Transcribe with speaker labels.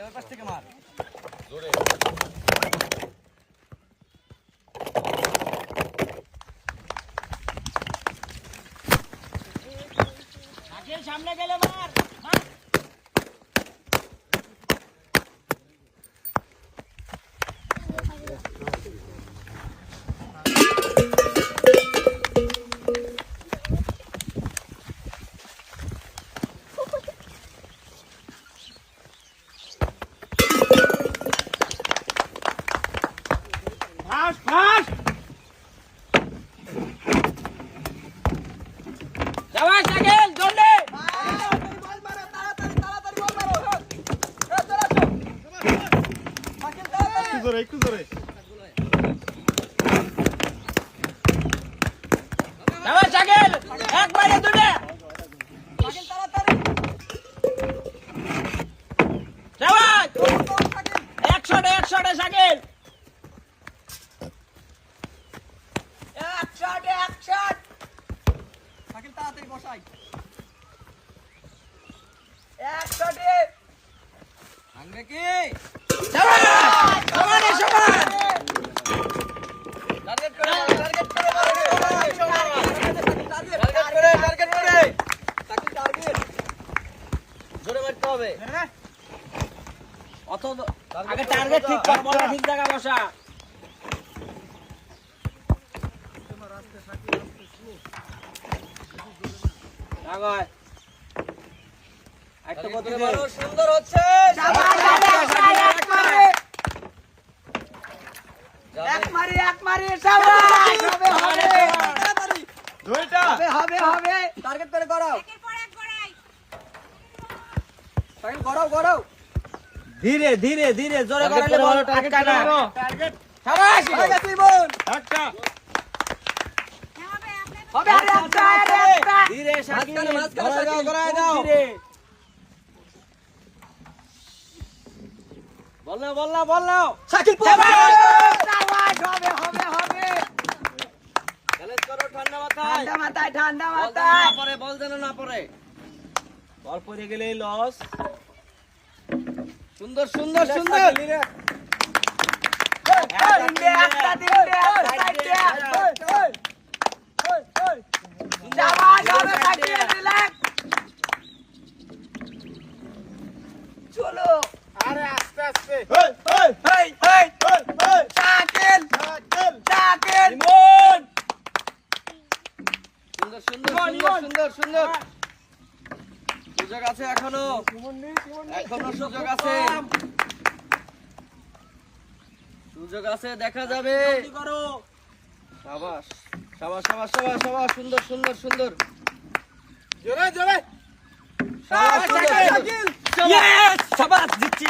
Speaker 1: ওই পাশ থেকে মার জোরে
Speaker 2: আগে সামনে গেলে মার মার ফাস যাওয়া সাইকেল জলদি
Speaker 1: বল মারো তাড়াতাড়ি বল মারো এই চল আসো সাইকেল তাড়াতাড়ি
Speaker 3: একটু জোরে
Speaker 2: যাওয়া সাইকেল একবারে দুলে
Speaker 1: সাইকেল তাড়াতাড়ি
Speaker 2: যাওয়া
Speaker 1: সাইকেল
Speaker 2: 100 সাইকেল
Speaker 1: 100 সাইকেল তাড়াতাড়ি বসাই 100 ভাঙবে কি
Speaker 2: যাওয়া সমানে সমান
Speaker 1: টার্গেট করে মারো টার্গেট করে সাইকেল টার্গেট জোরে মারতে হবে
Speaker 2: অত আগে টার্গেট ঠিক কর বলটা ঠিক জায়গা বসা আগয় একটা কত
Speaker 1: জোরে
Speaker 2: দে
Speaker 1: মারো সুন্দর হচ্ছে
Speaker 2: এক মারি শাবাশ হবে
Speaker 1: তাড়াতাড়ি
Speaker 3: দুইটা
Speaker 2: হবে
Speaker 1: টার্গেট করে গড়াও সাইকেল গড়াও
Speaker 2: ধীরে ধীরে ধীরে জোরে
Speaker 1: টার্গেট
Speaker 2: করে
Speaker 1: করে
Speaker 2: বল
Speaker 1: মারো, টার্গেট
Speaker 2: টার্গেট
Speaker 1: করে মারো।
Speaker 2: টার্গেট শাবাশ
Speaker 1: হয়ে গেছে বোন
Speaker 3: একটা
Speaker 2: হবে আরে একটা ধীরে শাকিল
Speaker 1: মাঝখানে গড়ায় দাও
Speaker 2: ধীরে বল না
Speaker 1: সাইকেল
Speaker 2: শাবাশ হবে
Speaker 1: চ্যালেঞ্জ করো ঠান্ডা মাথায়
Speaker 2: ঠান্ডা
Speaker 1: বল যেন না পড়ে বল যেন না পড়ে
Speaker 2: বল পড়ে গেলে লস
Speaker 1: সুন্দর সুন্দর সুন্দর
Speaker 2: একটা দিলে শাবাশ হবে শাকিল রিল্যাক্স চলো
Speaker 3: আরে আস্তে আস্তে
Speaker 2: শাকিল
Speaker 1: ইমন সুন্দর সুন্দর সুন্দর সুন্দর সুন্দর সুযোগ আছে এখনো সুযোগ আছে সুযোগ আছে দেখা যাবে
Speaker 2: করো
Speaker 1: শাবাশ শাবাশ শাবাশ শাবাশ শাবাশ সুন্দর সুন্দর সুন্দর
Speaker 3: জোরে জোরে
Speaker 1: শাবাশ সুন্দর, সুন্দর।
Speaker 2: ইয়েস শাবাশ জিতছি